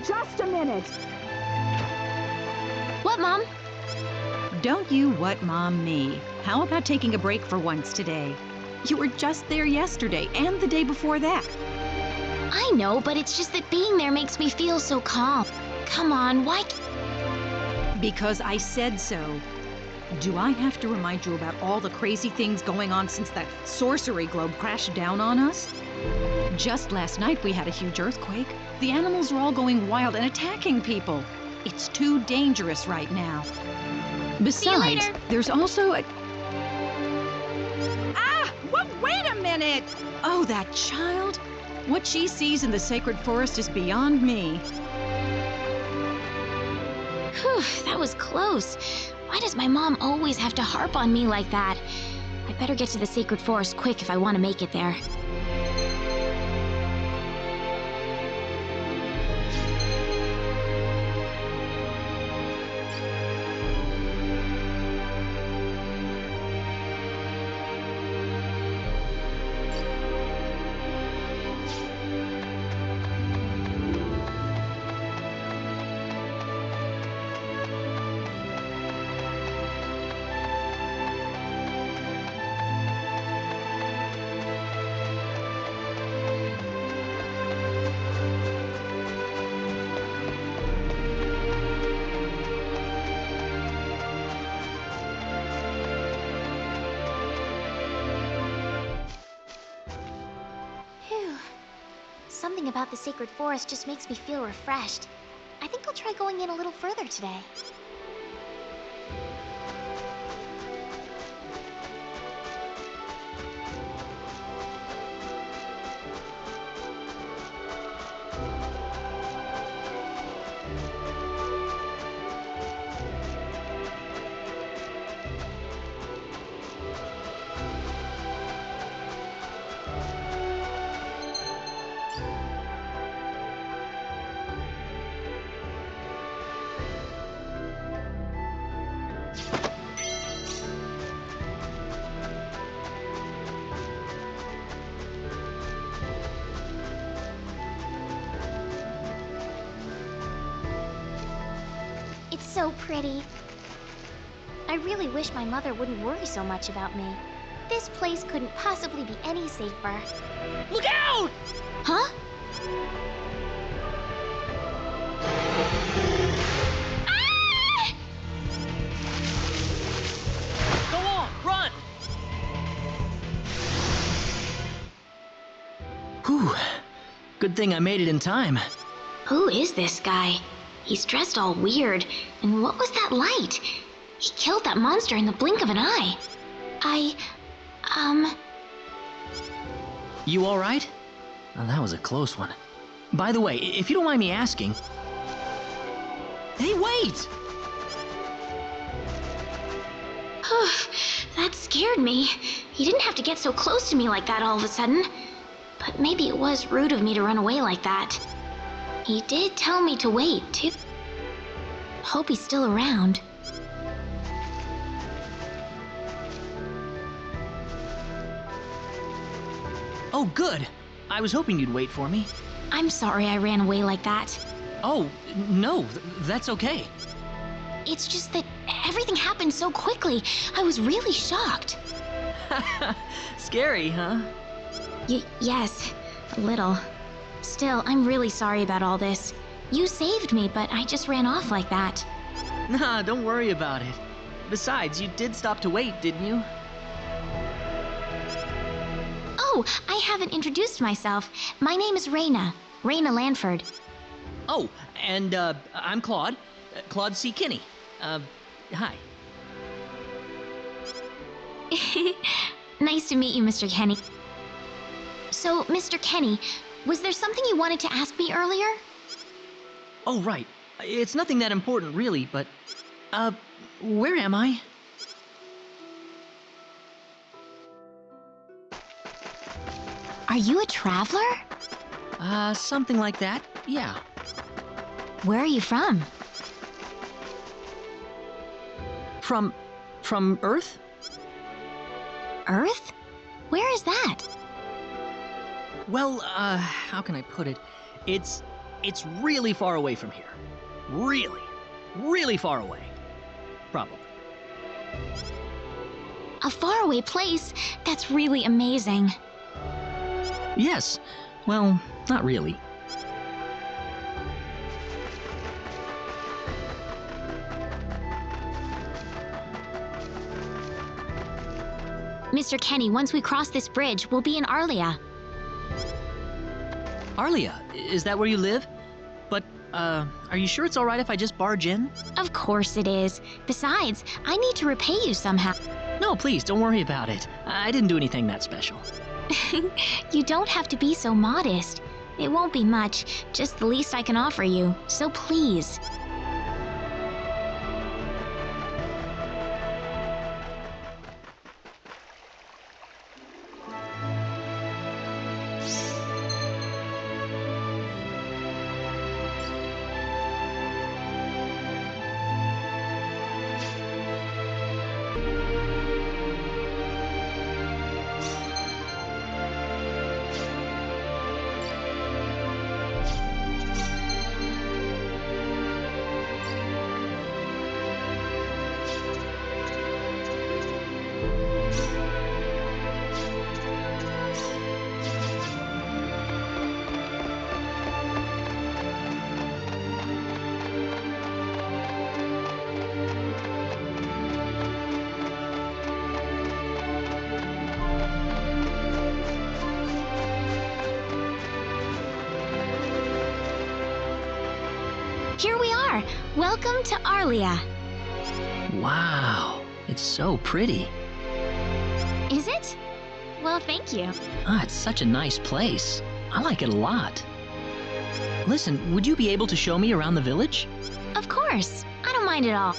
just a minute. What, Mom? Don't you what Mom me. How about taking a break for once today? You were just there yesterday and the day before that. I know, but it's just that being there makes me feel so calm. Come on, why? Because I said so. Do I have to remind you about all the crazy things going on since that sorcery globe crashed down on us? Just last night we had a huge earthquake. The animals are all going wild and attacking people. It's too dangerous right now. Besides, there's also a... Ah! Well, wait a minute! Oh, that child? What she sees in the sacred forest is beyond me. Whew, that was close. Why does my mom always have to harp on me like that? I better get to the sacred forest quick if I want to make it there. Phew. Something about the sacred forest just makes me feel refreshed. I think I'll try going in a little further today. It's so pretty. I really wish my mother wouldn't worry so much about me. This place couldn't possibly be any safer. Look out! Huh? Ah! Go on, run! Whew. Good thing I made it in time. Who is this guy? He's dressed all weird. And what was that light? He killed that monster in the blink of an eye. You all right? Oh, that was a close one. By the way, if you don't mind me asking... Hey, wait! That scared me. He didn't have to get so close to me like that all of a sudden. But maybe it was rude of me to run away like that. He did tell me to wait, too. Hope he's still around. Oh, good. I was hoping you'd wait for me. I'm sorry I ran away like that. Oh, no, that's okay. It's just that everything happened so quickly. I was really shocked. Scary, huh? Yes, a little. Still, I'm really sorry about all this. You saved me, but I just ran off like that. Nah, don't worry about it. Besides, you did stop to wait, didn't you? Oh, I haven't introduced myself. My name is Rena. Rena Lanford. Oh, and, I'm Claude. Claude C. Kinney. Hi. Nice to meet you, Mr. Kenny. So, Mr. Kenny, was there something you wanted to ask me earlier? Oh, right. It's nothing that important, really, but... where am I? Are you a traveler? Something like that, yeah. Where are you from? From Earth? Earth? Where is that? Well, how can I put it? It's It's really far away from here. Really, really far away. Probably. A faraway place? That's really amazing. Yes. Well, not really. Mr. Kenny, once we cross this bridge, we'll be in Arlia. Arlia, is that where you live? But, are you sure it's alright if I just barge in? Of course it is. Besides, I need to repay you somehow. No, please, don't worry about it. I didn't do anything that special. You don't have to be so modest. It won't be much, just the least I can offer you. So please. Here we are. Welcome to Arlia. Wow, it's so pretty. Is it? Well, thank you. It's such a nice place. I like it a lot. Listen, would you be able to show me around the village? Of course. I don't mind at all.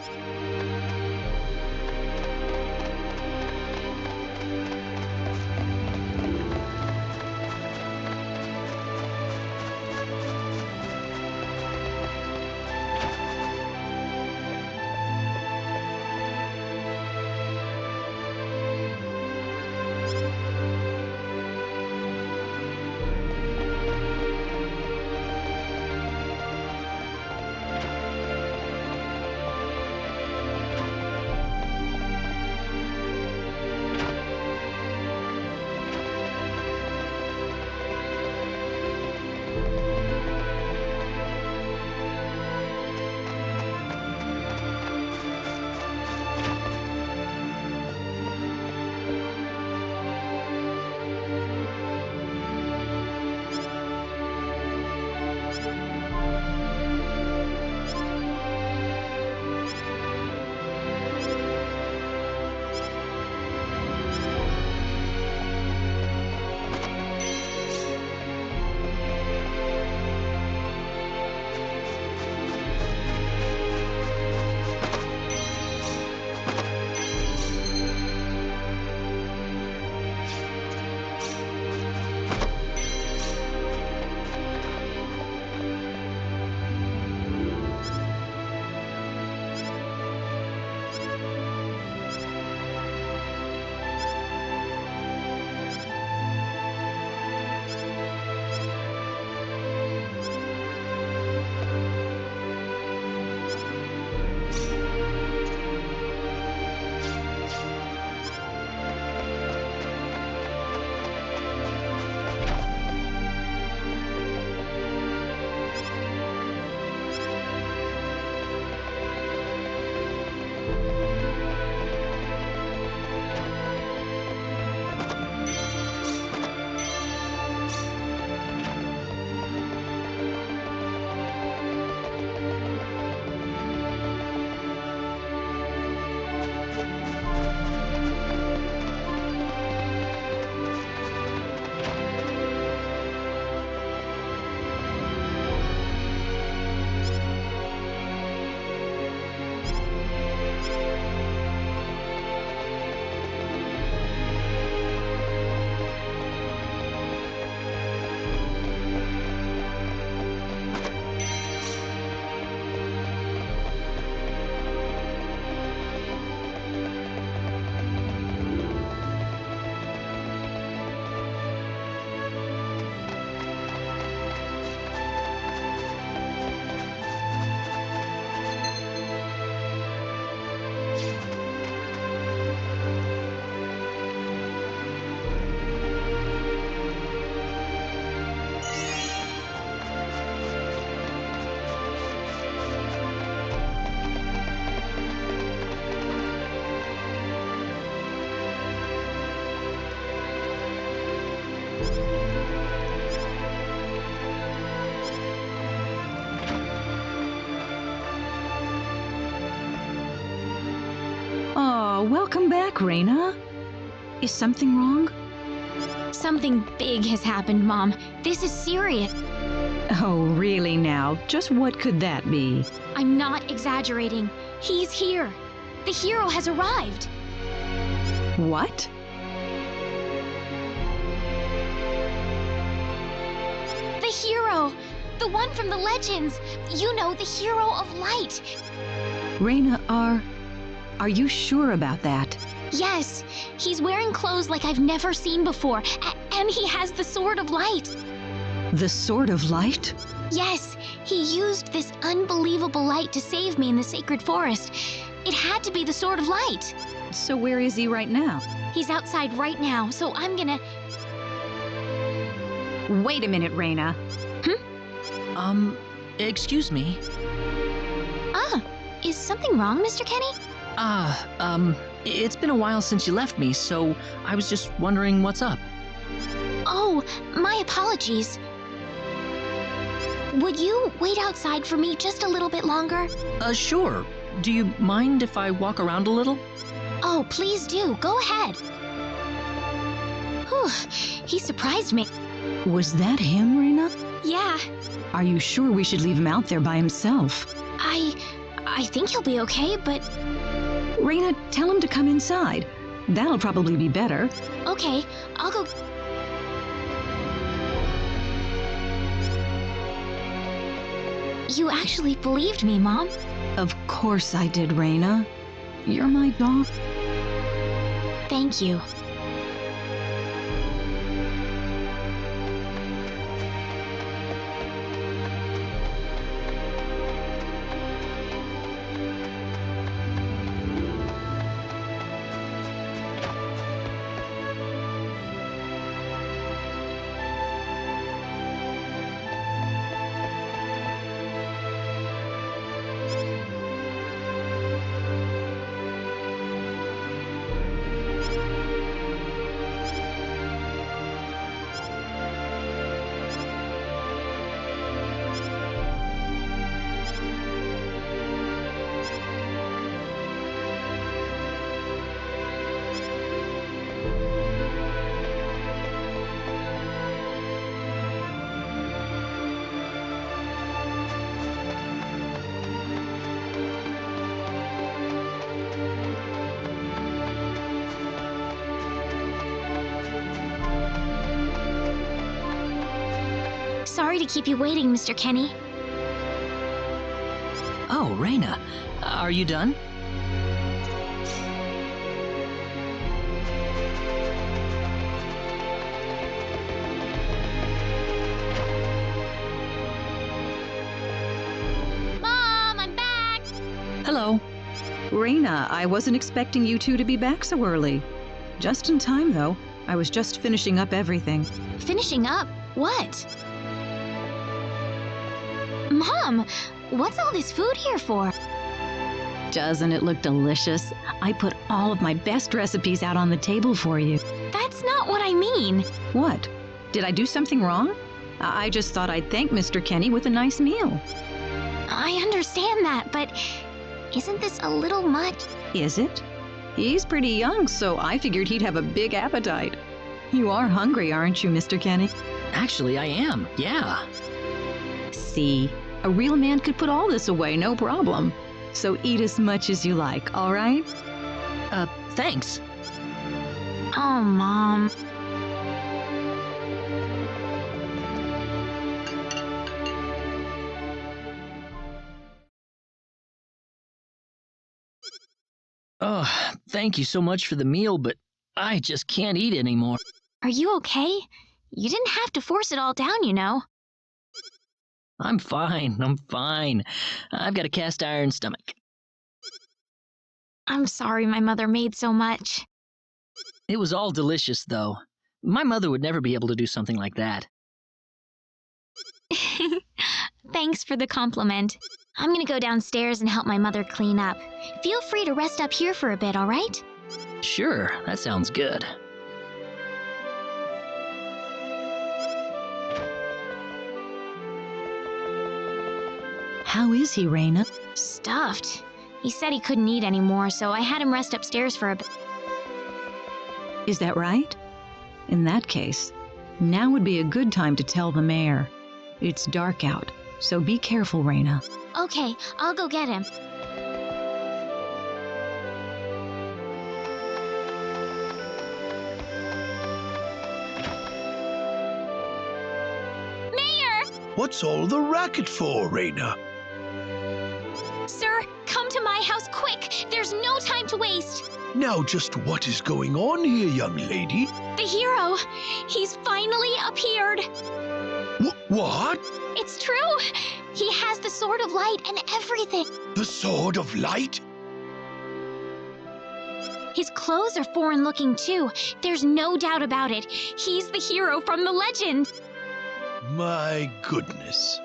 Oh, welcome back, Rena. Is something wrong? Something big has happened, Mom. This is serious. Oh, really now? Just what could that be? I'm not exaggerating. He's here. The hero has arrived. What? The hero! The one from the legends! You know, the hero of light! Rena, are you sure about that? Yes, he's wearing clothes like I've never seen before, and he has the Sword of Light. The Sword of Light? Yes, he used this unbelievable light to save me in the sacred forest. It had to be the Sword of Light. So where is he right now? He's outside right now, so I'm gonna... Wait a minute, Rena. Excuse me. Is something wrong, Mr. Kenny? It's been a while since you left me, so I was just wondering what's up. Oh, my apologies. Would you wait outside for me just a little bit longer? Sure. Do you mind if I walk around a little? Oh, please do. Go ahead. Whew, he surprised me. Was that him, Rena? Yeah, Are you sure we should leave him out there by himself? I think he'll be okay, but Rena, tell him to come inside. That'll probably be better. okay, I'll go. You actually believed me, Mom. Of course I did, Rena. You're my dog. Thank you. Sorry to keep you waiting, Mr. Kenny. Oh, Rena, are you done? Mom, I'm back! Hello. Rena, I wasn't expecting you two to be back so early. Just in time, though. I was just finishing up everything. Finishing up? What? Mom, what's all this food here for? Doesn't it look delicious? I put all of my best recipes out on the table for you. That's not what I mean. What? Did I do something wrong? I just thought I'd thank Mr. Kenny with a nice meal. I understand that, but isn't this a little much? Is it? He's pretty young, so I figured he'd have a big appetite. You are hungry, aren't you, Mr. Kenny? Actually, I am, yeah. See, a real man could put all this away, no problem. So eat as much as you like, all right? Thanks. Oh, Mom. Oh, thank you so much for the meal, but I just can't eat anymore. Are you okay? You didn't have to force it all down, you know. I'm fine. I've got a cast iron stomach. I'm sorry my mother made so much. It was all delicious, though. My mother would never be able to do something like that. Thanks for the compliment. I'm gonna go downstairs and help my mother clean up. Feel free to rest up here for a bit, all right? Sure, that sounds good. How is he, Rena? Stuffed. He said he couldn't eat anymore, so I had him rest upstairs for a bit. Is that right? In that case, now would be a good time to tell the mayor. It's dark out, so be careful, Rena. Okay, I'll go get him. What's all the racket for, Rena? Sir, come to my house quick! There's no time to waste! Now just what is going on here, young lady? The hero! He's finally appeared! What? It's true! He has the Sword of Light and everything! The Sword of Light? His clothes are foreign-looking too. There's no doubt about it. He's the hero from the legend! My goodness.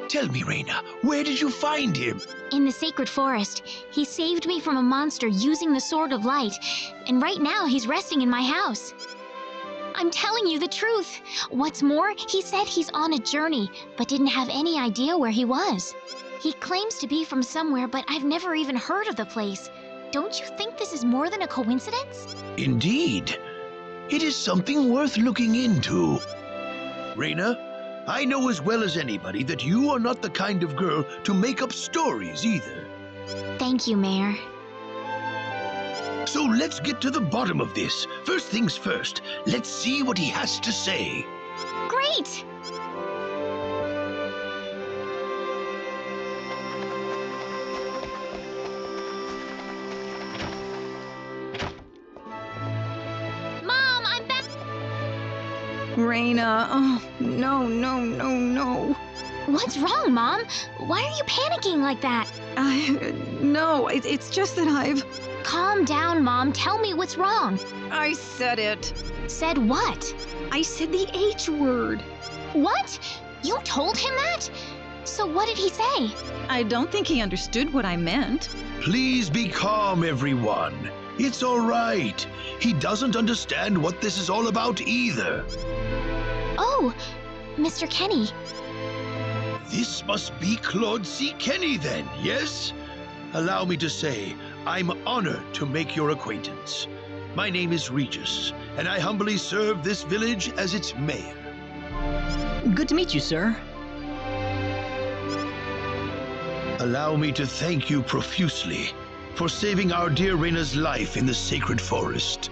Tell me, Rena, where did you find him? In the sacred forest. He saved me from a monster using the Sword of Light, and right now he's resting in my house. I'm telling you the truth. What's more, he said he's on a journey, but didn't have any idea where he was. He claims to be from somewhere, but I've never even heard of the place. Don't you think this is more than a coincidence? Indeed. It is something worth looking into. Rena, I know as well as anybody that you are not the kind of girl to make up stories either. Thank you, Mayor. So let's get to the bottom of this. First things first, let's see what he has to say. Great! Mom, I'm back! Rena, oh, no. What's wrong, Mom? Why are you panicking like that? No, it's just that Calm down, Mom. Tell me what's wrong. I said it. Said what? I said the H word. What? You told him that? So what did he say? I don't think he understood what I meant. Please be calm, everyone. It's all right. He doesn't understand what this is all about either. Oh, Mr. Kenny. This must be Claude C. Kenny then, yes? Allow me to say, I'm honored to make your acquaintance. My name is Regis, and I humbly serve this village as its mayor. Good to meet you, sir. Allow me to thank you profusely for saving our dear Rena's life in the sacred forest.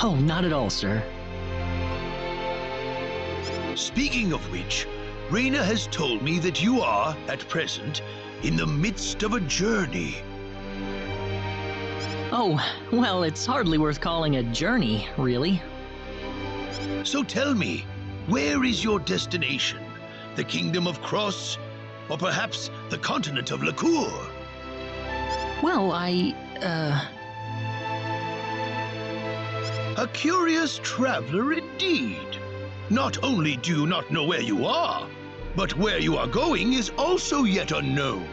Oh, not at all, sir. Speaking of which, Rena has told me that you are, at present, in the midst of a journey. Oh, well, it's hardly worth calling a journey, really. So tell me, where is your destination? The Kingdom of Cross? Or perhaps the continent of Lacour? Well, A curious traveler indeed. Not only do you not know where you are, but where you are going is also yet unknown.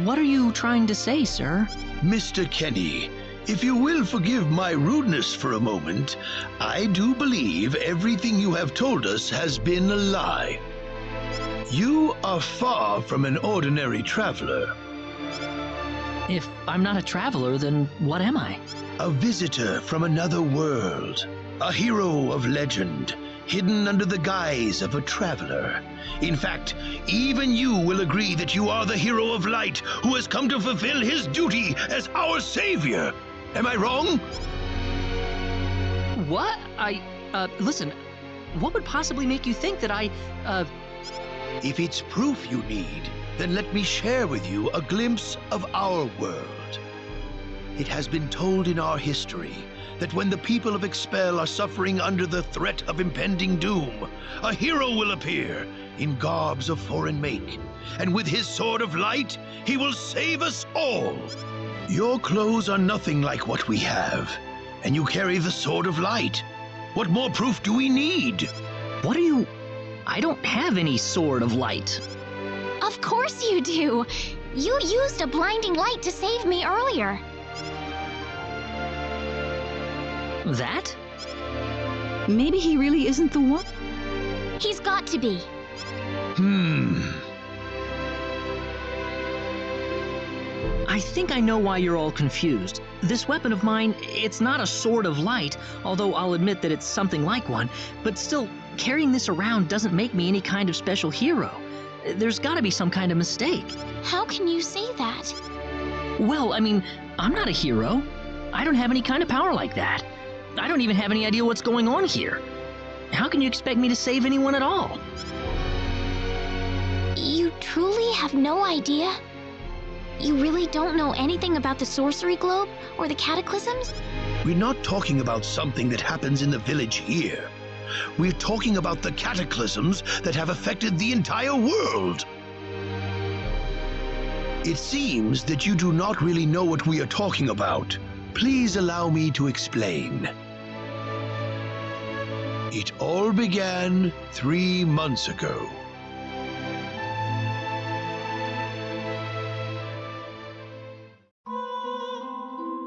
What are you trying to say, sir? Mr. Kenny, if you will forgive my rudeness for a moment, I do believe everything you have told us has been a lie. You are far from an ordinary traveler. If I'm not a traveler, then what am I? A visitor from another world. A hero of legend, hidden under the guise of a traveler. In fact, even you will agree that you are the hero of light who has come to fulfill his duty as our savior. Am I wrong? What? Listen, what would possibly make you think that If it's proof you need, then let me share with you a glimpse of our world. It has been told in our history that when the people of Expel are suffering under the threat of impending doom, a hero will appear in garbs of foreign make, and with his sword of light, he will save us all. Your clothes are nothing like what we have, and you carry the sword of light. What more proof do we need? What are you... I don't have any sword of light. Of course you do. You used a blinding light to save me earlier. That? Maybe he really isn't the one. He's got to be. I think I know why you're all confused. This weapon of mine, it's not a sword of light, although I'll admit that it's something like one, but still, carrying this around doesn't make me any kind of special hero. There's gotta be some kind of mistake. How can you say that? Well, I mean, I'm not a hero. I don't have any kind of power like that. I don't even have any idea what's going on here. How can you expect me to save anyone at all? You truly have no idea? You really don't know anything about the sorcery globe or the cataclysms? We're not talking about something that happens in the village here. We're talking about the cataclysms that have affected the entire world. It seems that you do not really know what we are talking about. Please allow me to explain. It all began 3 months ago.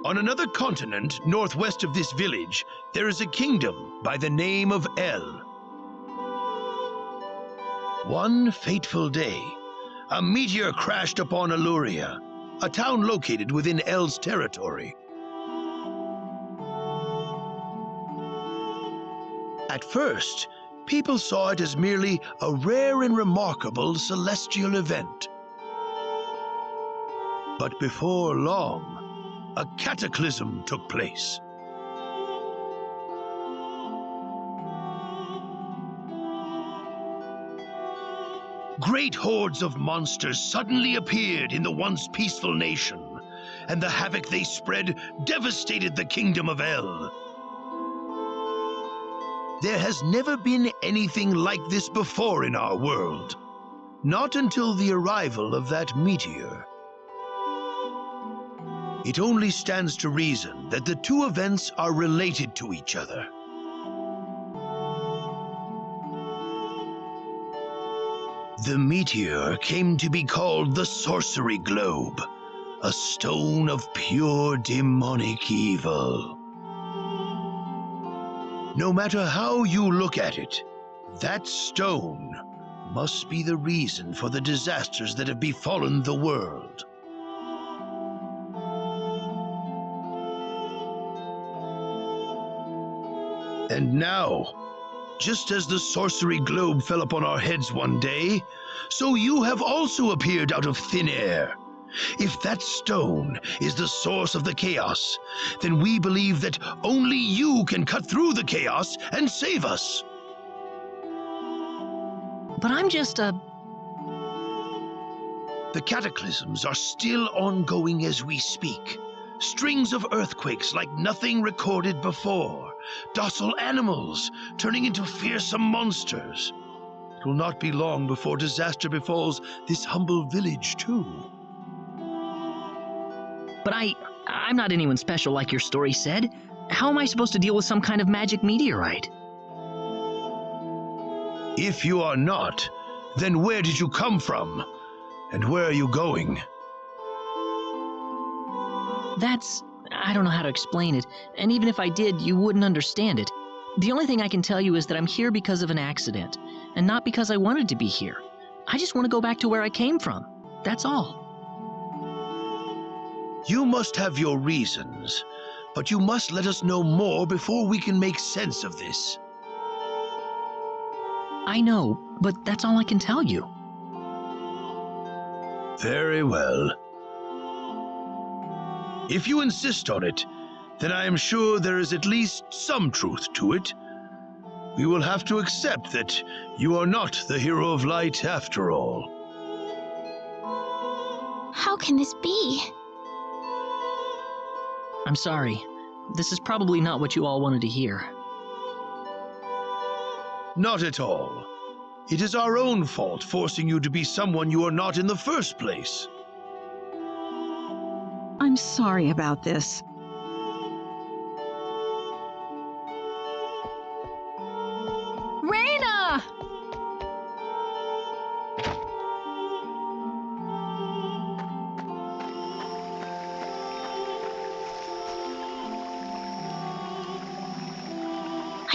On another continent, northwest of this village, there is a kingdom by the name of El. One fateful day, a meteor crashed upon Aluria, a town located within El's territory. At first, people saw it as merely a rare and remarkable celestial event. But before long, a cataclysm took place. Great hordes of monsters suddenly appeared in the once peaceful nation, and the havoc they spread devastated the kingdom of El. There has never been anything like this before in our world, not until the arrival of that meteor. It only stands to reason that the two events are related to each other. The meteor came to be called the Sorcery Globe, a stone of pure demonic evil. No matter how you look at it, that stone must be the reason for the disasters that have befallen the world. And now, just as the sorcery globe fell upon our heads one day, so you have also appeared out of thin air. If that stone is the source of the chaos, then we believe that only you can cut through the chaos and save us. But I'm just a... The cataclysms are still ongoing as we speak. Strings of earthquakes like nothing recorded before. Docile animals turning into fearsome monsters. It will not be long before disaster befalls this humble village, too. But I'm not anyone special like your story said. How am I supposed to deal with some kind of magic meteorite? If you are not, then where did you come from? And where are you going? I don't know how to explain it, and even if I did, you wouldn't understand it. The only thing I can tell you is that I'm here because of an accident, and not because I wanted to be here. I just want to go back to where I came from. That's all. You must have your reasons, but you must let us know more before we can make sense of this. I know, but that's all I can tell you. Very well. If you insist on it, then I am sure there is at least some truth to it. We will have to accept that you are not the hero of light after all. How can this be? I'm sorry. This is probably not what you all wanted to hear. Not at all. It is our own fault forcing you to be someone you are not in the first place. I'm sorry about this. Rena!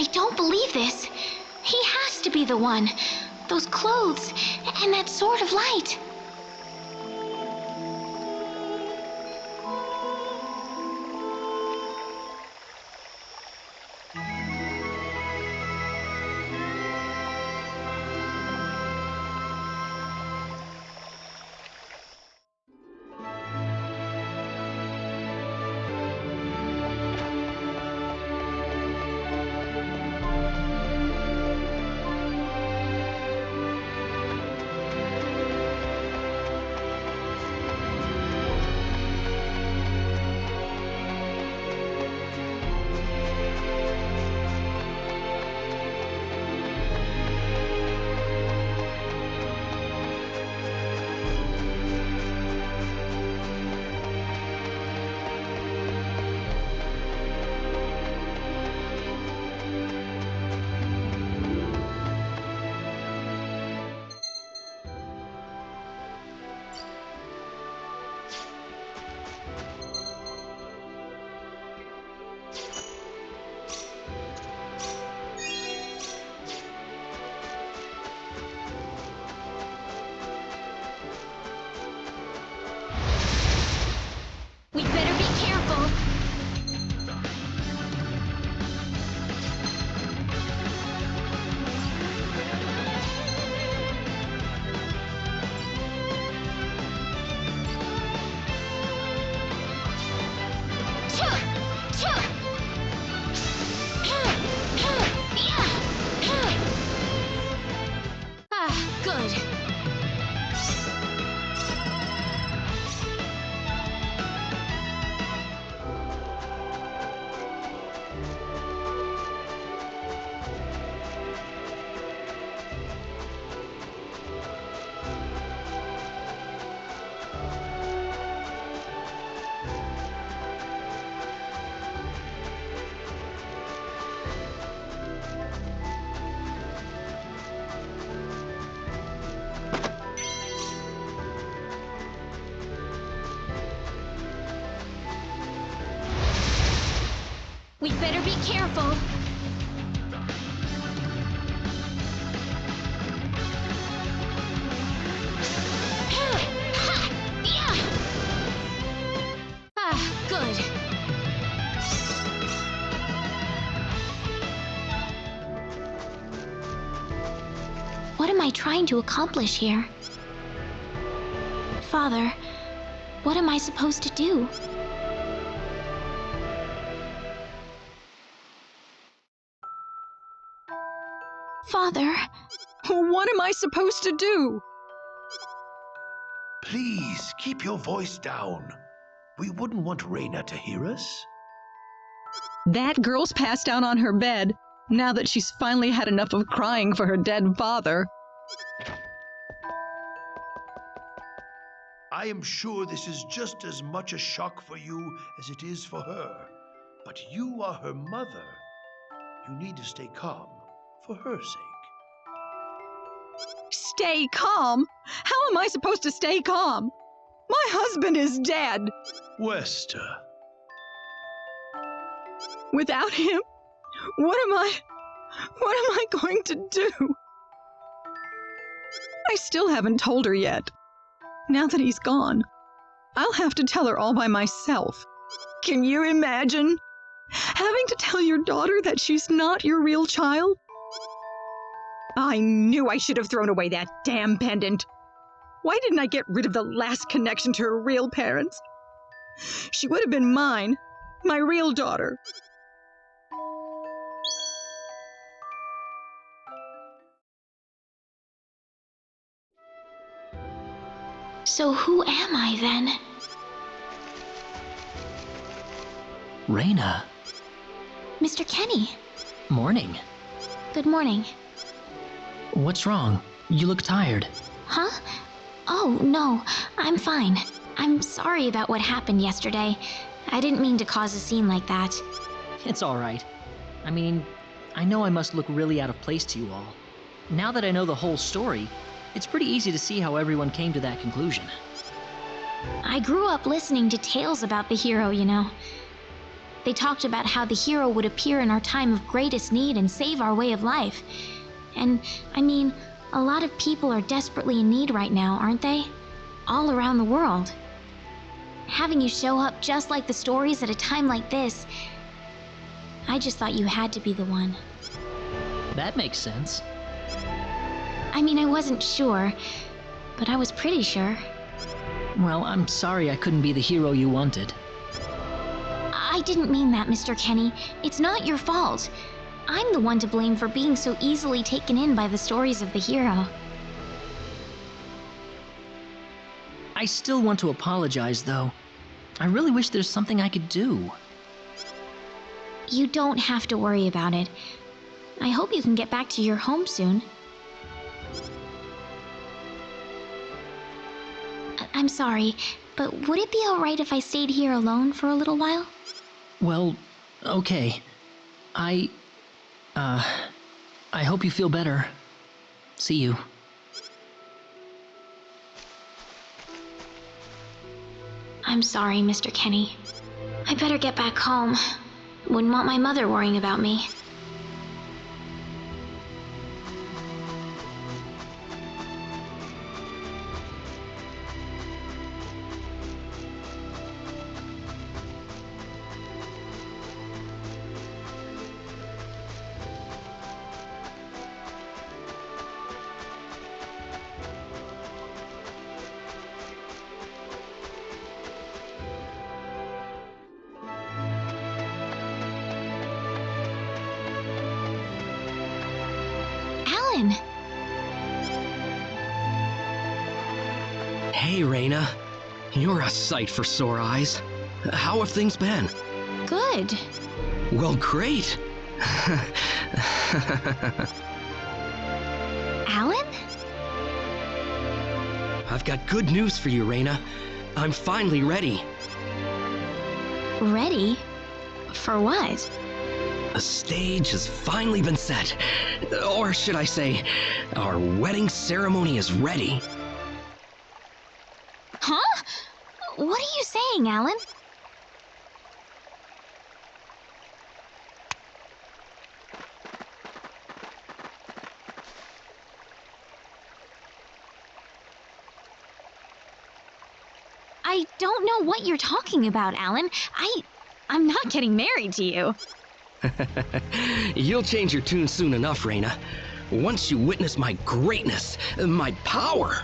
I don't believe this. He has to be the one. Those clothes, and that sword of light. We better be careful. Ah, good. We better be careful. Ah, good. What am I trying to accomplish here? Father, what am I supposed to do? Father, What am I supposed to do? Please keep your voice down. We wouldn't want Rena to hear us. That girl's passed out on her bed, now that she's finally had enough of crying for her dead father. I am sure this is just as much a shock for you as it is for her. But you are her mother. You need to stay calm for her sake. Stay calm? How am I supposed to stay calm? My husband is dead. Wester. Without him, what am I going to do? I still haven't told her yet. Now that he's gone, I'll have to tell her all by myself. Can you imagine having to tell your daughter that she's not your real child? I knew I should have thrown away that damn pendant. Why didn't I get rid of the last connection to her real parents? She would have been mine, my real daughter. So who am I then? Rena. Mr. Kenny. Morning. Good morning. What's wrong? You look tired. Huh? Oh, no, I'm fine. I'm sorry about what happened yesterday. I didn't mean to cause a scene like that. It's all right. I mean, I know I must look really out of place to you all. Now that I know the whole story, it's pretty easy to see how everyone came to that conclusion. I grew up listening to tales about the hero, you know. They talked about how the hero would appear in our time of greatest need and save our way of life. And, I mean, a lot of people are desperately in need right now, aren't they? All around the world. Having you show up just like the stories at a time like this, I just thought you had to be the one. That makes sense. I mean, I wasn't sure, but I was pretty sure. Well, I'm sorry I couldn't be the hero you wanted. I didn't mean that, Mr. Kenny. It's not your fault. I'm the one to blame for being so easily taken in by the stories of the hero. I still want to apologize, though. I really wish there's something I could do. You don't have to worry about it. I hope you can get back to your home soon. I'm sorry, but would it be alright if I stayed here alone for a little while? Well, okay. I hope you feel better. See you. I'm sorry, Mr. Kenny. I better get back home. Wouldn't want my mother worrying about me. Alan! Hey, Rena. You're a sight for sore eyes. How have things been? Good. Well, great. Alan? I've got good news for you, Rena. I'm finally ready. Ready? For what? The stage has finally been set. Or should I say, our wedding ceremony is ready. Huh? What are you saying, Alan? I don't know what you're talking about, Alan. I'm not getting married to you. You'll change your tune soon enough, Rena. Once you witness my greatness, my power.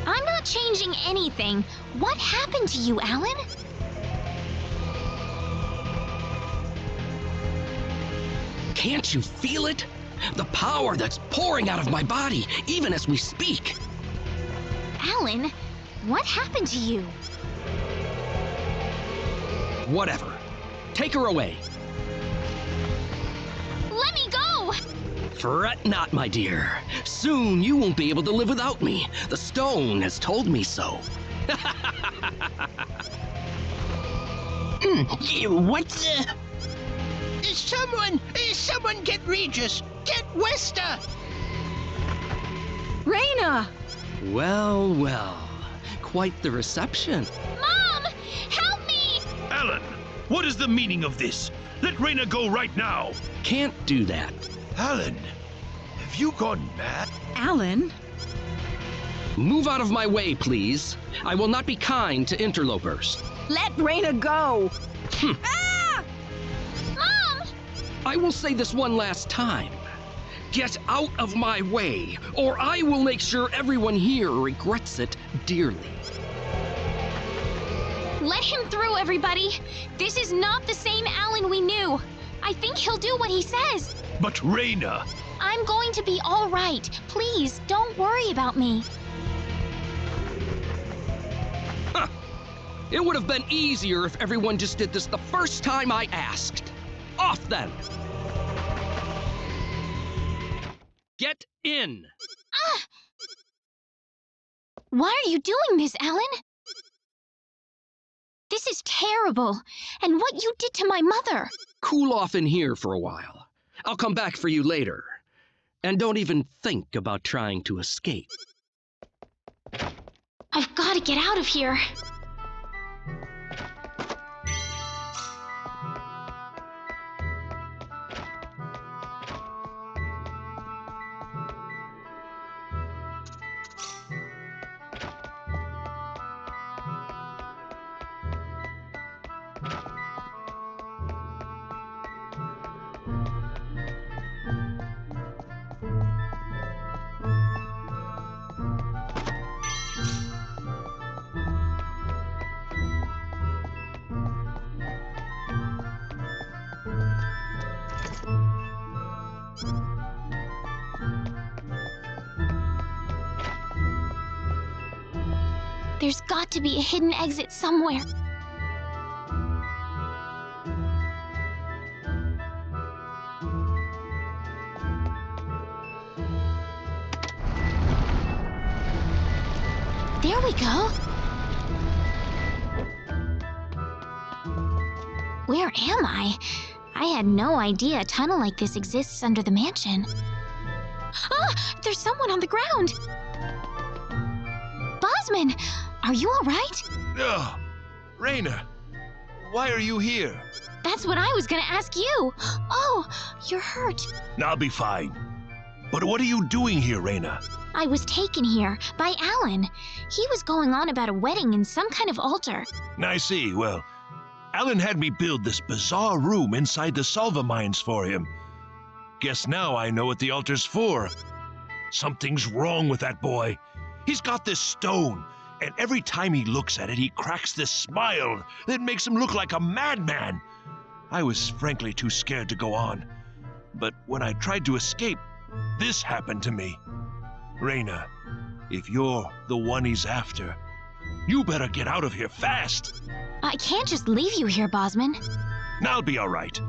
I'm not changing anything. What happened to you, Alan? Can't you feel it? The power that's pouring out of my body, even as we speak. Alan, what happened to you? Whatever. Take her away. Let me go! Fret not, my dear. Soon you won't be able to live without me. The stone has told me so. What the? Someone get Regis! Get Wester! Rena! Well, well. Quite the reception. Mom! Help me! Alan, what is the meaning of this? Let Rena go right now! Can't do that. Alan, have you gone mad? Alan? Move out of my way, please. I will not be kind to interlopers. Let Rena go! Ah! Mom! I will say this one last time. Get out of my way, or I will make sure everyone here regrets it dearly. Let him through, everybody! This is not the same Alan we knew! I think he'll do what he says! But Rena! I'm going to be all right. Please, don't worry about me. Huh. It would have been easier if everyone just did this the first time I asked. Off then! Get in! Why are you doing this, Alan? This is terrible. And what you did to my mother. Cool off in here for a while. I'll come back for you later. And don't even think about trying to escape. I've got to get out of here. There's got to be a hidden exit somewhere. There we go. Where am I? I had no idea a tunnel like this exists under the mansion. Ah! There's someone on the ground! Bosman! Are you alright? Ugh! Rena, why are you here? That's what I was gonna ask you! Oh, you're hurt. I'll be fine. But what are you doing here, Rena? I was taken here by Alan. He was going on about a wedding in some kind of altar. I see. Well, Alan had me build this bizarre room inside the Salva mines for him. Guess now I know what the altar's for. Something's wrong with that boy. He's got this stone, and every time he looks at it, he cracks this smile that makes him look like a madman. I was frankly too scared to go on. But when I tried to escape, this happened to me. Rena, if you're the one he's after, you better get out of here fast. I can't just leave you here, Bosman. I'll be all right.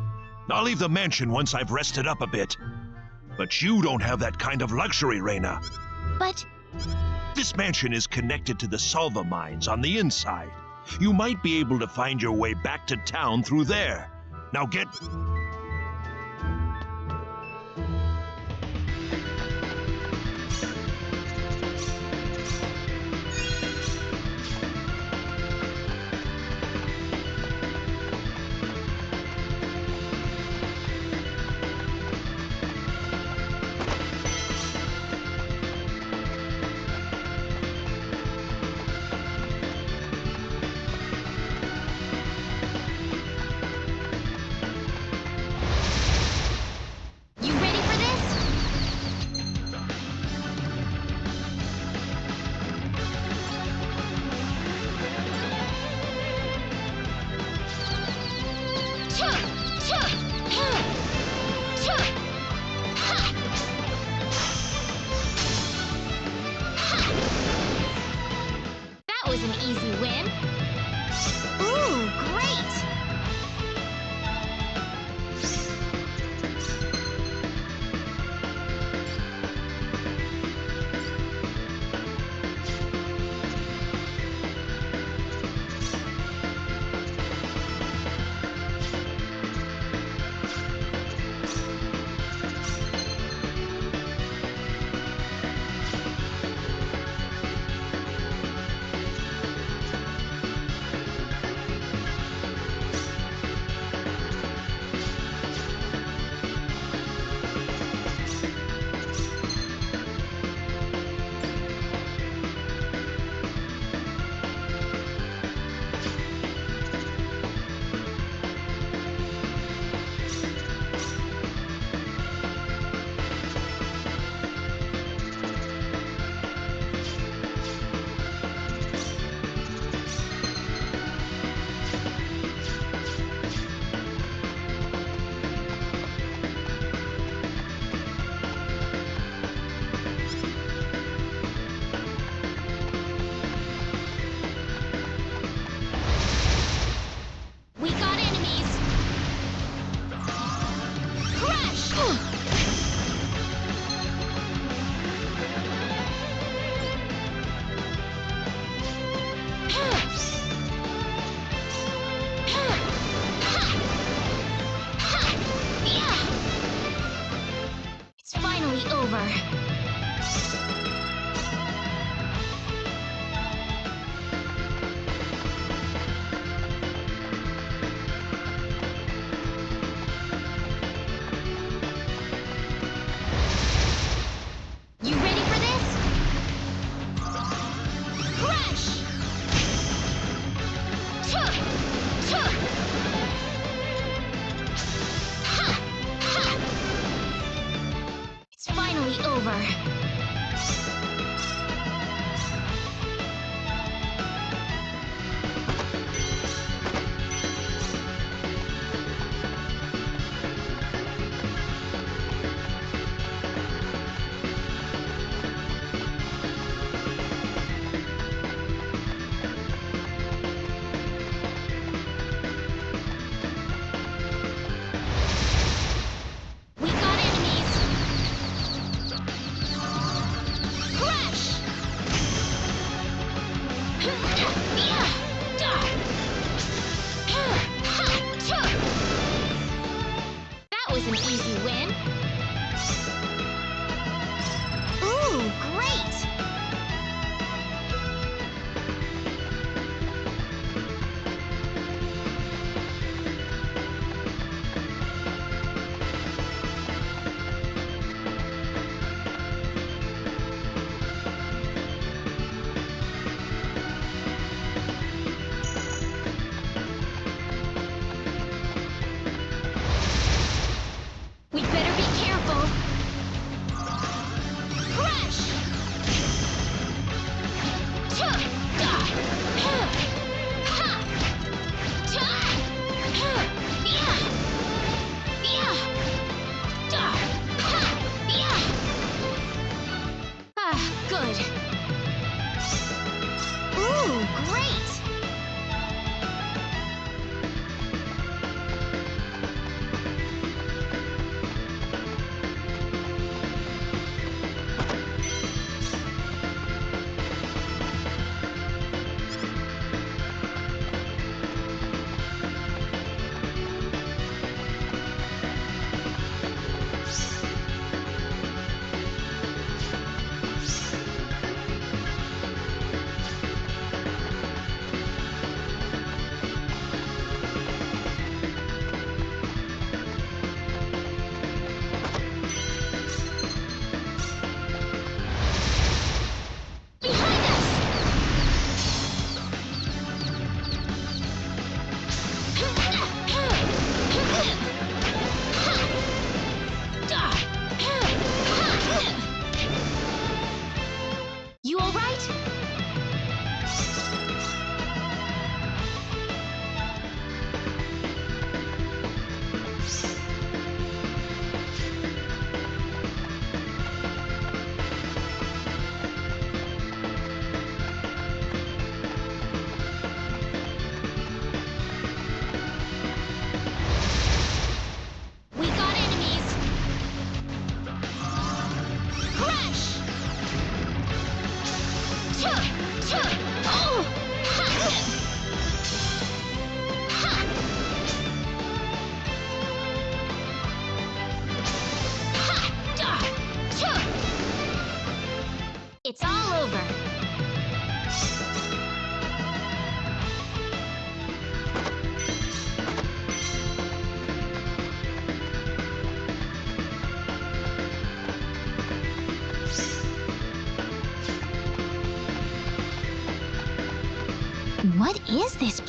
I'll leave the mansion once I've rested up a bit. But you don't have that kind of luxury, Rena. But This mansion is connected to the Salva mines on the inside. You might be able to find your way back to town through there. Now get...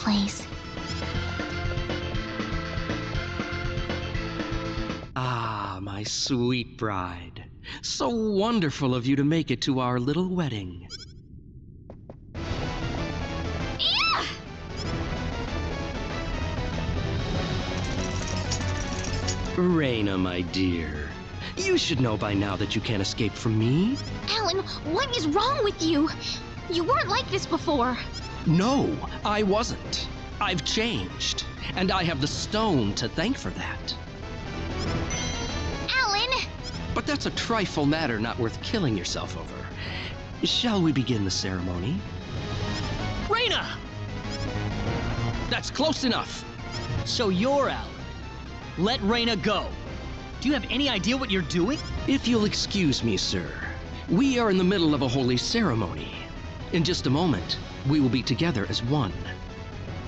place. Ah, my sweet bride. So wonderful of you to make it to our little wedding. Rena, my dear, you should know by now that you can't escape from me. Alan, what is wrong with you? You weren't like this before. No, I wasn't. I've changed, and I have the stone to thank for that. Alan! But that's a trifle matter not worth killing yourself over. Shall we begin the ceremony? Rena! That's close enough. So you're Alan. Let Rena go. Do you have any idea what you're doing? If you'll excuse me, sir, we are in the middle of a holy ceremony. In just a moment, we will be together as one.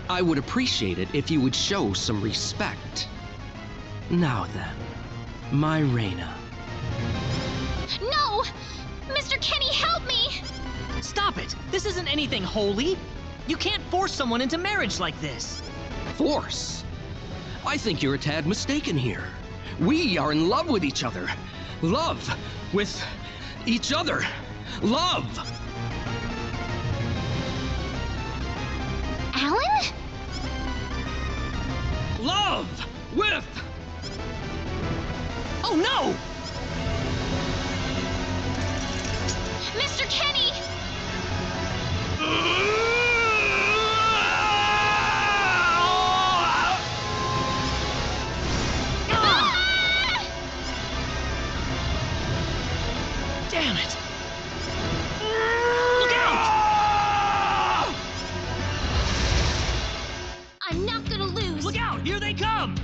I would appreciate it if you would show some respect. Now then, my Rena. No! Mr. Kenny, help me! Stop it! This isn't anything holy. You can't force someone into marriage like this. Force? I think you're a tad mistaken here. We are in love with each other. Love with each other. Love! Alan? Love with... Oh no! Mr. Kenny! Damn it! Look out! I'm not gonna lose! Look out! Here they come!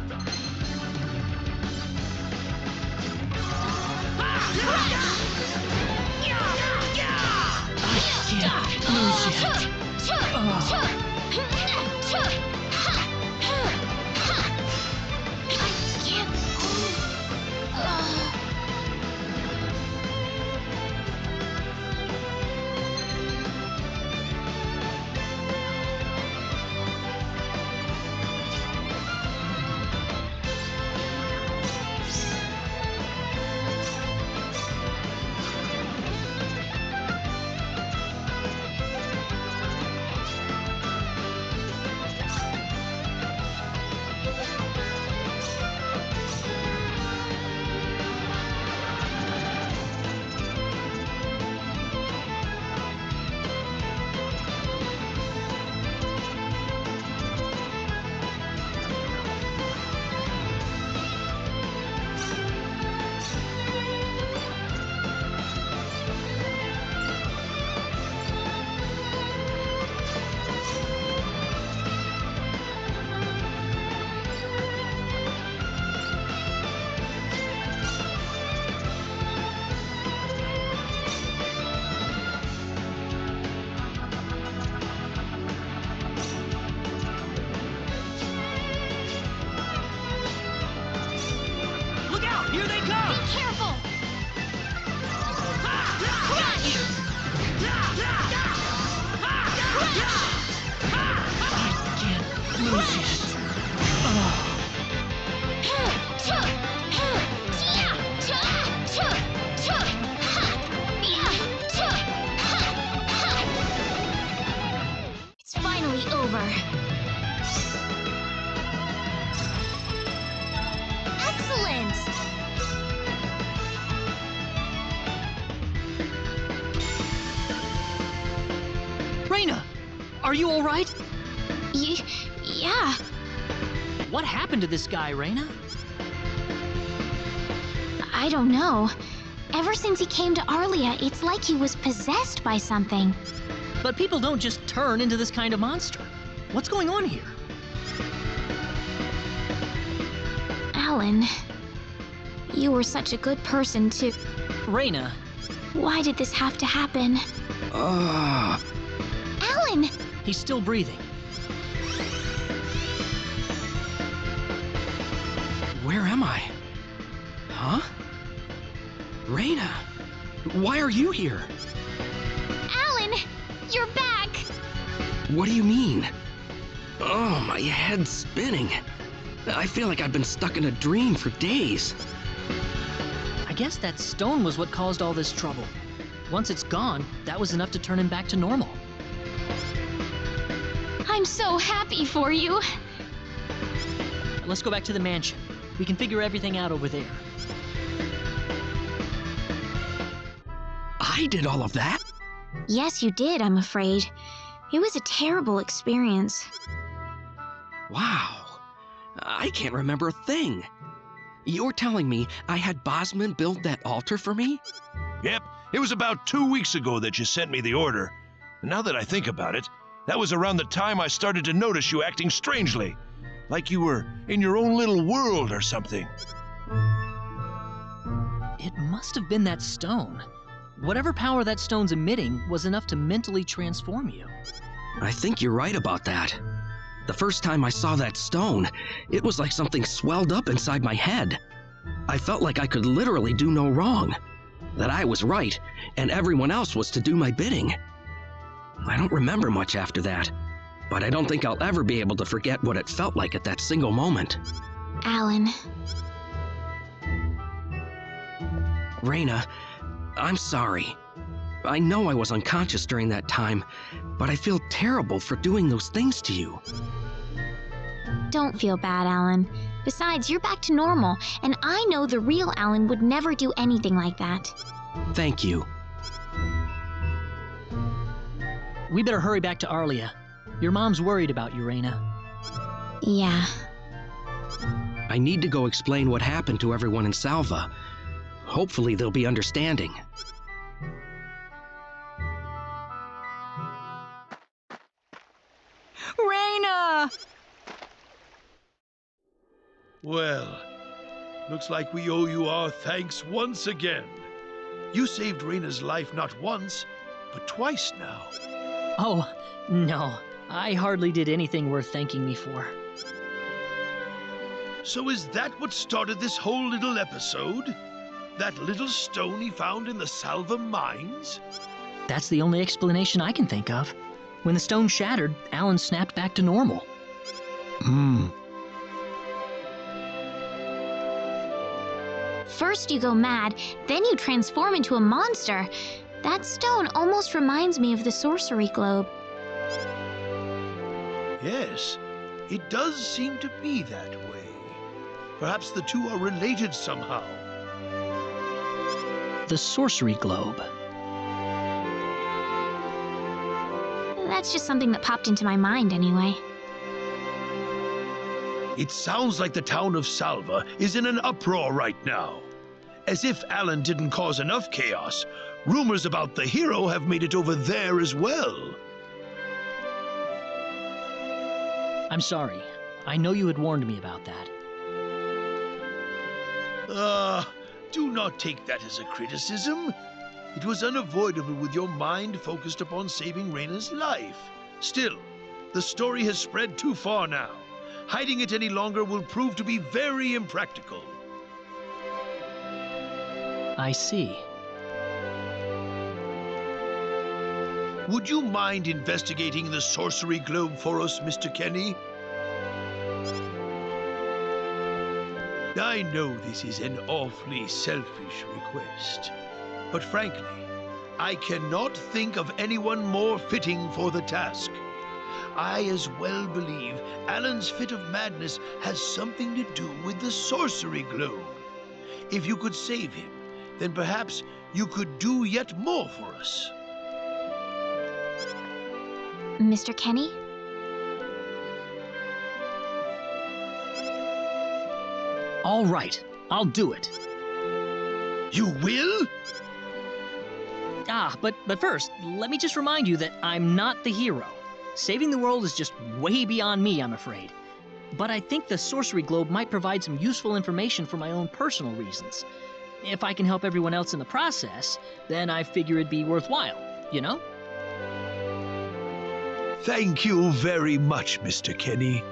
I can't lose yet. Here they come! Be careful! I can't lose yet. It's finally over. Excellent! Rena! Are you alright? Yeah. What happened to this guy, Rena? I don't know. Ever since he came to Arlia, it's like he was possessed by something. But people don't just turn into this kind of monster. What's going on here? Alan, you were such a good person to... Rena, Why did this have to happen? Alan! he's still breathing. Where am I? Huh? Rena, why are you here? Alan! You're back! What do you mean? Oh, my head's spinning. I feel like I've been stuck in a dream for days. I guess that stone was what caused all this trouble. Once it's gone, that was enough to turn him back to normal. I'm so happy for you. Let's go back to the mansion. We can figure everything out over there. I did all of that? Yes, you did, I'm afraid. It was a terrible experience. Wow. I can't remember a thing. You're telling me I had Bosman build that altar for me? Yep, it was about 2 weeks ago that you sent me the order. And now that I think about it, that was around the time I started to notice you acting strangely. Like you were in your own little world or something. It must have been that stone. Whatever power that stone's emitting was enough to mentally transform you. I think you're right about that. The first time I saw that stone, it was like something swelled up inside my head. I felt like I could literally do no wrong. That I was right, and everyone else was to do my bidding. I don't remember much after that, but I don't think I'll ever be able to forget what it felt like at that single moment. Alan. Rena, I'm sorry. I know I was unconscious during that time, but I feel terrible for doing those things to you. Don't feel bad, Alan. Besides, you're back to normal, and I know the real Alan would never do anything like that. Thank you. We better hurry back to Arlia. Your mom's worried about you, Rena. Yeah. I need to go explain what happened to everyone in Salva. Hopefully they'll be understanding. Rena! Well, looks like we owe you our thanks once again. You saved Rena's life not once, but twice now. Oh, no. I hardly did anything worth thanking me for. So is that what started this whole little episode? That little stone he found in the Salva mines? That's the only explanation I can think of. When the stone shattered, Alan snapped back to normal. First you go mad, then you transform into a monster. That stone almost reminds me of the sorcery globe. Yes, it does seem to be that way. Perhaps the two are related somehow. The sorcery globe. That's just something that popped into my mind anyway. It sounds like the town of Salva is in an uproar right now. As if Alan didn't cause enough chaos, rumors about the hero have made it over there as well. I'm sorry. I know you had warned me about that. Do not take that as a criticism. It was unavoidable with your mind focused upon saving Rena's life. Still, the story has spread too far now. Hiding it any longer will prove to be very impractical. I see. Would you mind investigating the sorcery globe for us, Mr. Kenny? I know this is an awfully selfish request, but frankly, I cannot think of anyone more fitting for the task. I as well believe Alan's fit of madness has something to do with the sorcery globe. If you could save him, then perhaps you could do yet more for us. Mr. Kenny? All right, I'll do it. You will? But first, let me just remind you that I'm not the hero. Saving the world is just way beyond me, I'm afraid. But I think the sorcery globe might provide some useful information for my own personal reasons. If I can help everyone else in the process, then I figure it'd be worthwhile, you know? Thank you very much, Mr. Kenny.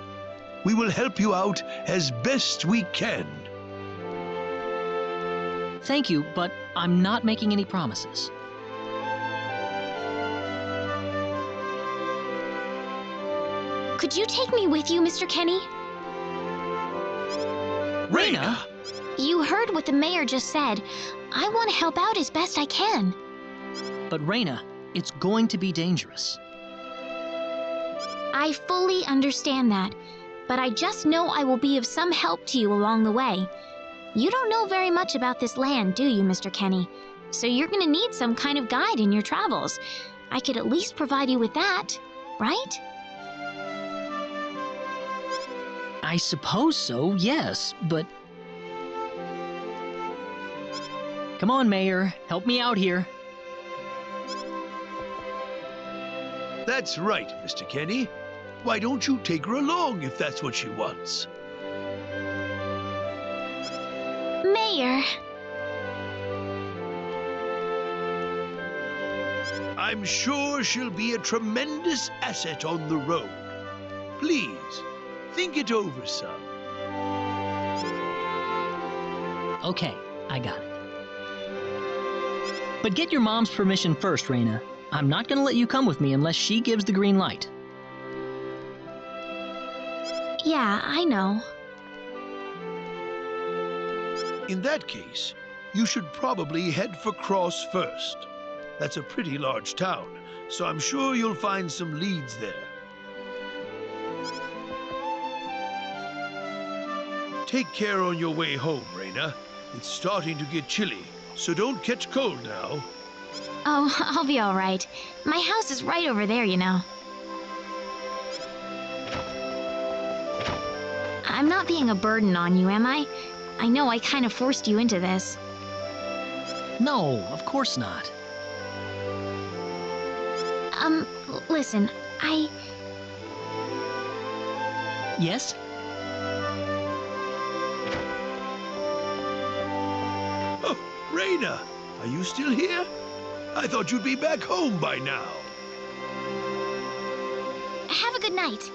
We will help you out as best we can. Thank you, but I'm not making any promises. Could you take me with you, Mr. Kenny? Rena! You heard what the mayor just said. I want to help out as best I can. But Rena, it's going to be dangerous. I fully understand that, but I just know I will be of some help to you along the way. You don't know very much about this land, do you, Mr. Kenny? So you're going to need some kind of guide in your travels. I could at least provide you with that, right? I suppose so, yes, but... Come on, Mayor. Help me out here. That's right, Mr. Kenny. Why don't you take her along if that's what she wants? Mayor! I'm sure she'll be a tremendous asset on the road. Please, think it over some. Okay, I got it. But get your mom's permission first, Rena. I'm not gonna let you come with me unless she gives the green light. Yeah, I know. In that case, you should probably head for Cross first. That's a pretty large town, so I'm sure you'll find some leads there. Take care on your way home, Rena. It's starting to get chilly, so don't catch cold now. Oh, I'll be all right. My house is right over there, you know. I'm not being a burden on you, am I? I know I kind of forced you into this. No, of course not. Listen, Yes? Oh, Rena, are you still here? I thought you'd be back home by now. Have a good night.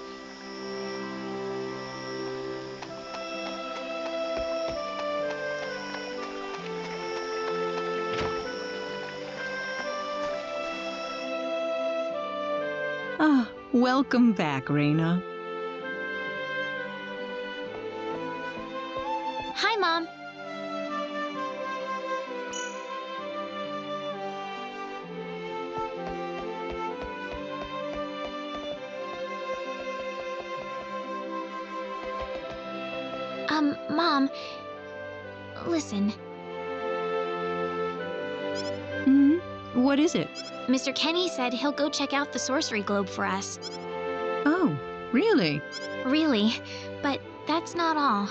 Ah, welcome back, Rena. Hi, Mom. Mom, listen. What is it? Mr. Kenny said he'll go check out the sorcery globe for us. Oh, really? Really, but that's not all.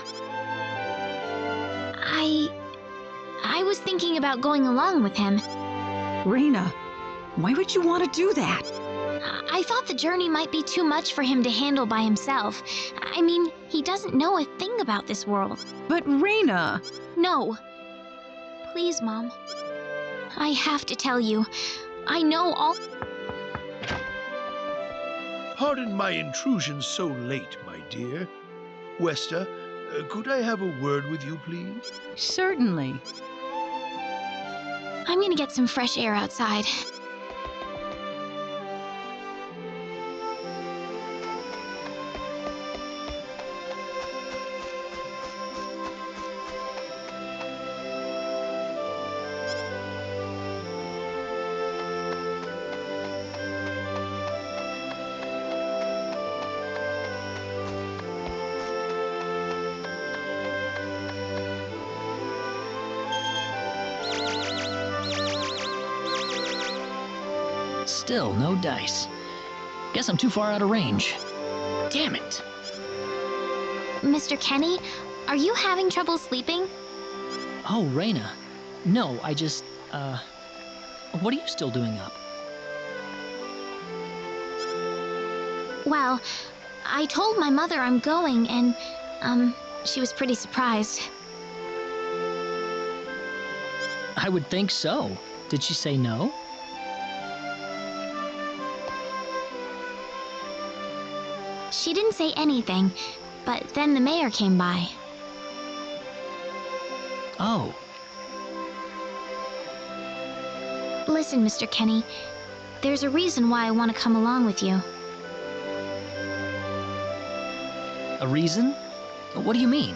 I was thinking about going along with him. Rena, why would you want to do that? I thought the journey might be too much for him to handle by himself. I mean, he doesn't know a thing about this world. But Rena... No. Please, Mom. I have to tell you. I know all... Pardon my intrusion so late, my dear. Westa, could I have a word with you, please? Certainly. I'm gonna get some fresh air outside. Still, no dice. Guess I'm too far out of range. Damn it. Mr. Kenny, are you having trouble sleeping? Oh, Rena. No, I just, what are you still doing up? Well, I told my mother I'm going and, she was pretty surprised. I would think so. Did she say no? She didn't say anything, but then the mayor came by. Oh. Listen, Mr. Kenny, there's a reason why I want to come along with you. A reason? What do you mean?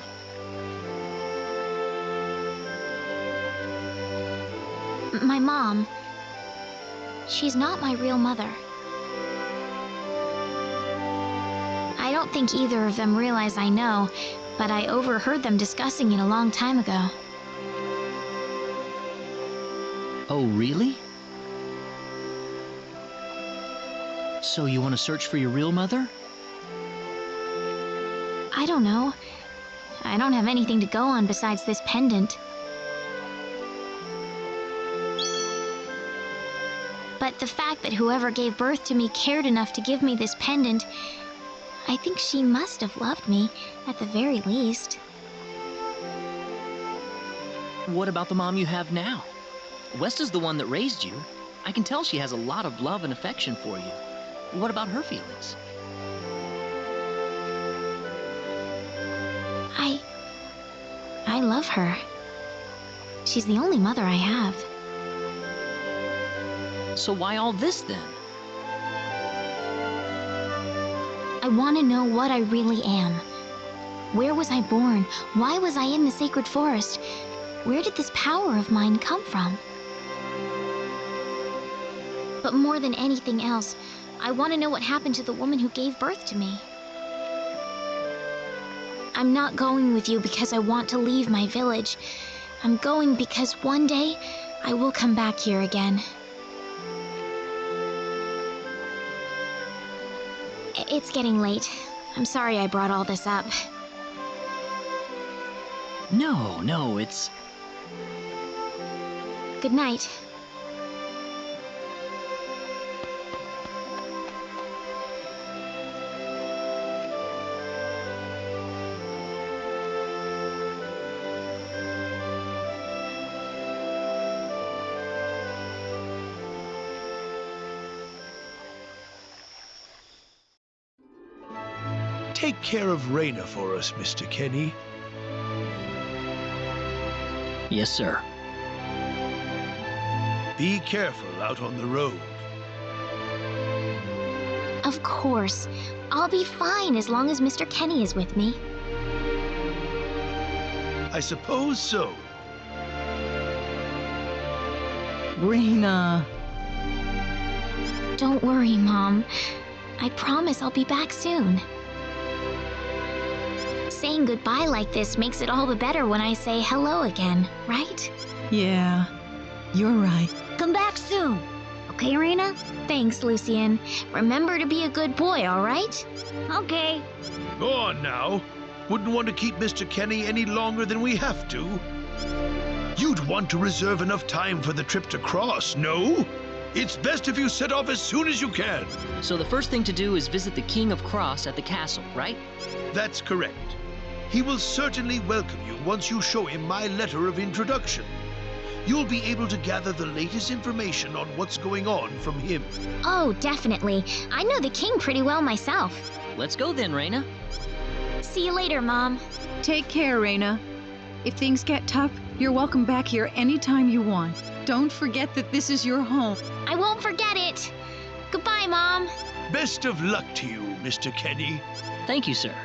My mom. She's not my real mother. I don't think either of them realize I know, but I overheard them discussing it a long time ago. Oh, really? So you want to search for your real mother? I don't know. I don't have anything to go on besides this pendant. But the fact that whoever gave birth to me cared enough to give me this pendant, I think she must have loved me, at the very least. What about the mom you have now? West is the one that raised you. I can tell she has a lot of love and affection for you. What about her feelings? I love her. She's the only mother I have. So why all this then? I want to know what I really am. Where was I born? Why was I in the sacred forest? Where did this power of mine come from? But more than anything else, I want to know what happened to the woman who gave birth to me. I'm not going with you because I want to leave my village. I'm going because one day I will come back here again. It's getting late. I'm sorry I brought all this up. No, it's... Good night. Take care of Rena for us, Mr. Kenny. Yes, sir. Be careful out on the road. Of course. I'll be fine as long as Mr. Kenny is with me. I suppose so. Rena. Don't worry, Mom. I promise I'll be back soon. Saying goodbye like this makes it all the better when I say hello again, right? Yeah, you're right. Come back soon. Okay, Rena? Thanks, Lucien. Remember to be a good boy, all right? Okay. Go on now. Wouldn't want to keep Mr. Kenny any longer than we have to. You'd want to reserve enough time for the trip to Cross, no? It's best if you set off as soon as you can. So the first thing to do is visit the King of Cross at the castle, right? That's correct. He will certainly welcome you once you show him my letter of introduction. You'll be able to gather the latest information on what's going on from him. Oh, definitely. I know the king pretty well myself. Let's go then, Rena. See you later, Mom. Take care, Rena. If things get tough, you're welcome back here anytime you want. Don't forget that this is your home. I won't forget it. Goodbye, Mom. Best of luck to you, Mr. Kenny. Thank you, sir.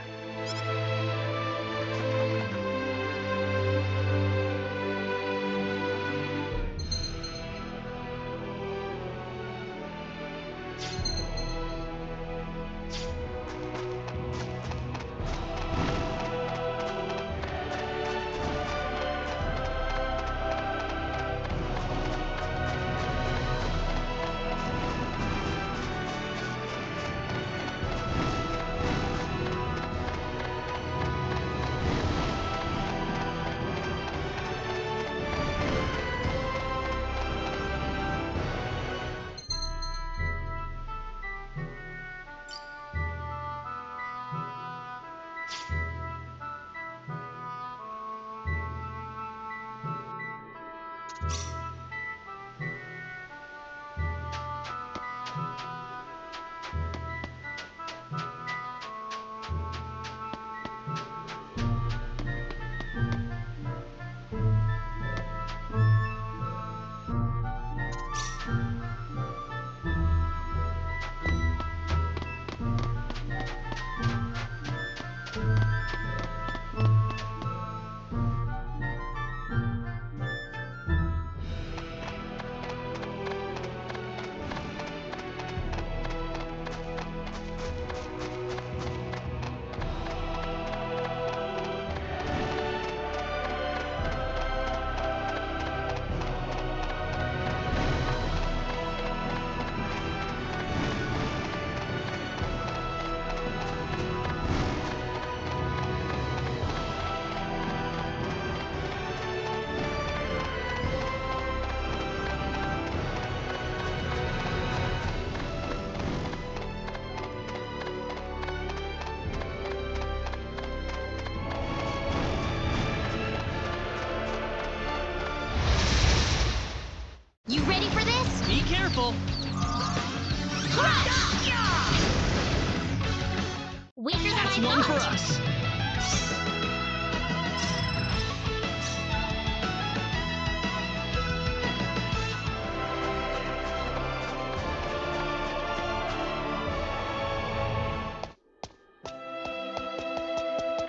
Why one not? for us.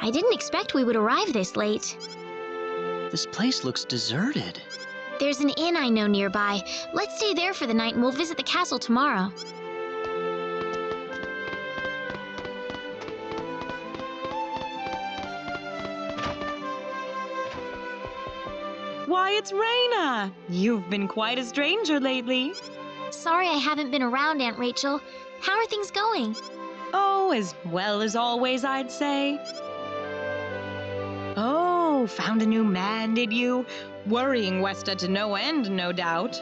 I didn't expect we would arrive this late. This place looks deserted. There's an inn I know nearby. Let's stay there for the night and we'll visit the castle tomorrow. Why, it's Rena! You've been quite a stranger lately. Sorry I haven't been around, Aunt Rachel. How are things going? Oh, as well as always, I'd say. Oh, found a new man, did you? Worrying Westa to no end, no doubt.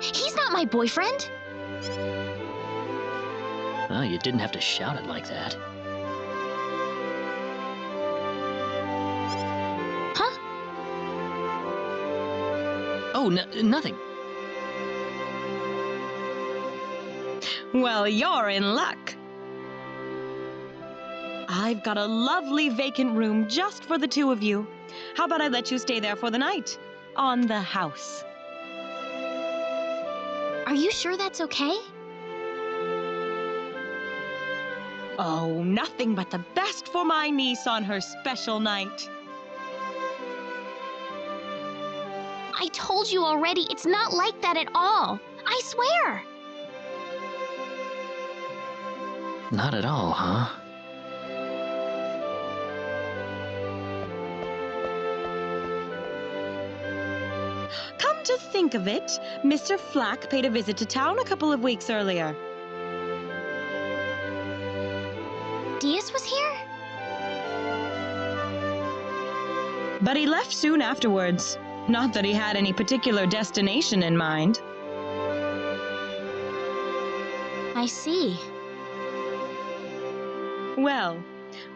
He's not my boyfriend. Well, you didn't have to shout it like that. Huh? Oh, nothing. Well, you're in luck. I've got a lovely vacant room just for the two of you. How about I let you stay there for the night? On the house. Are you sure that's okay? Oh, nothing but the best for my niece on her special night. I told you already, it's not like that at all. I swear. Not at all, huh? Come to think of it, Mr. Flack paid a visit to town a couple of weeks earlier. Diaz was here? But he left soon afterwards. Not that he had any particular destination in mind. I see. Well,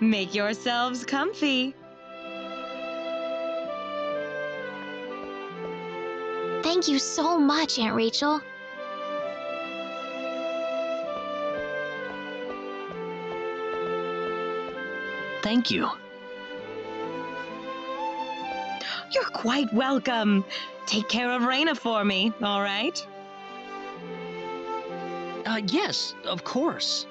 make yourselves comfy. Thank you so much, Aunt Rachel. Thank you. You're quite welcome. Take care of Rena for me, all right? Yes, of course.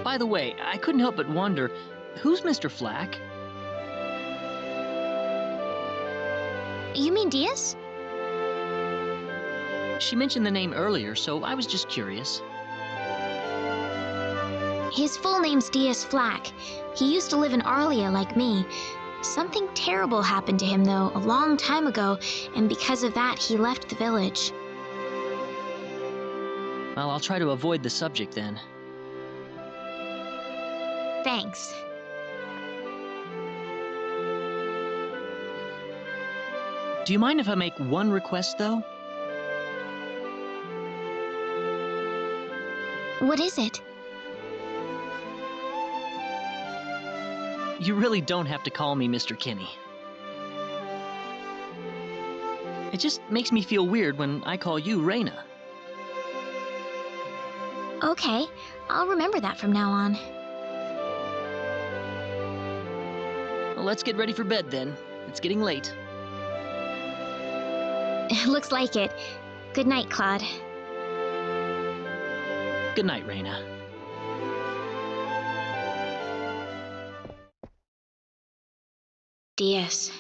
By the way, I couldn't help but wonder, who's Mr. Flack? You mean Diaz? She mentioned the name earlier, so I was just curious. His full name's Diaz Flack. He used to live in Arlia like me. Something terrible happened to him, though, a long time ago, and because of that, he left the village. Well, I'll try to avoid the subject then. Thanks. Do you mind if I make one request, though? What is it? You really don't have to call me Mr. Kinney. It just makes me feel weird when I call you Rena. Okay, I'll remember that from now on. Well, let's get ready for bed then. It's getting late. Looks like it. Good night, Claude. Good night, Rena. Diaz.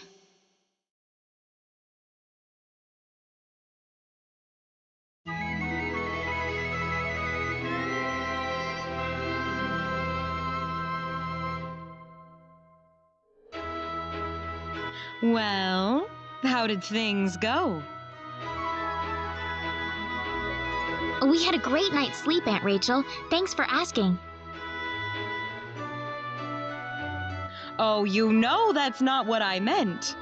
Well, how did things go? We had a great night's sleep, Aunt Rachel. Thanks for asking. Oh, you know that's not what I meant.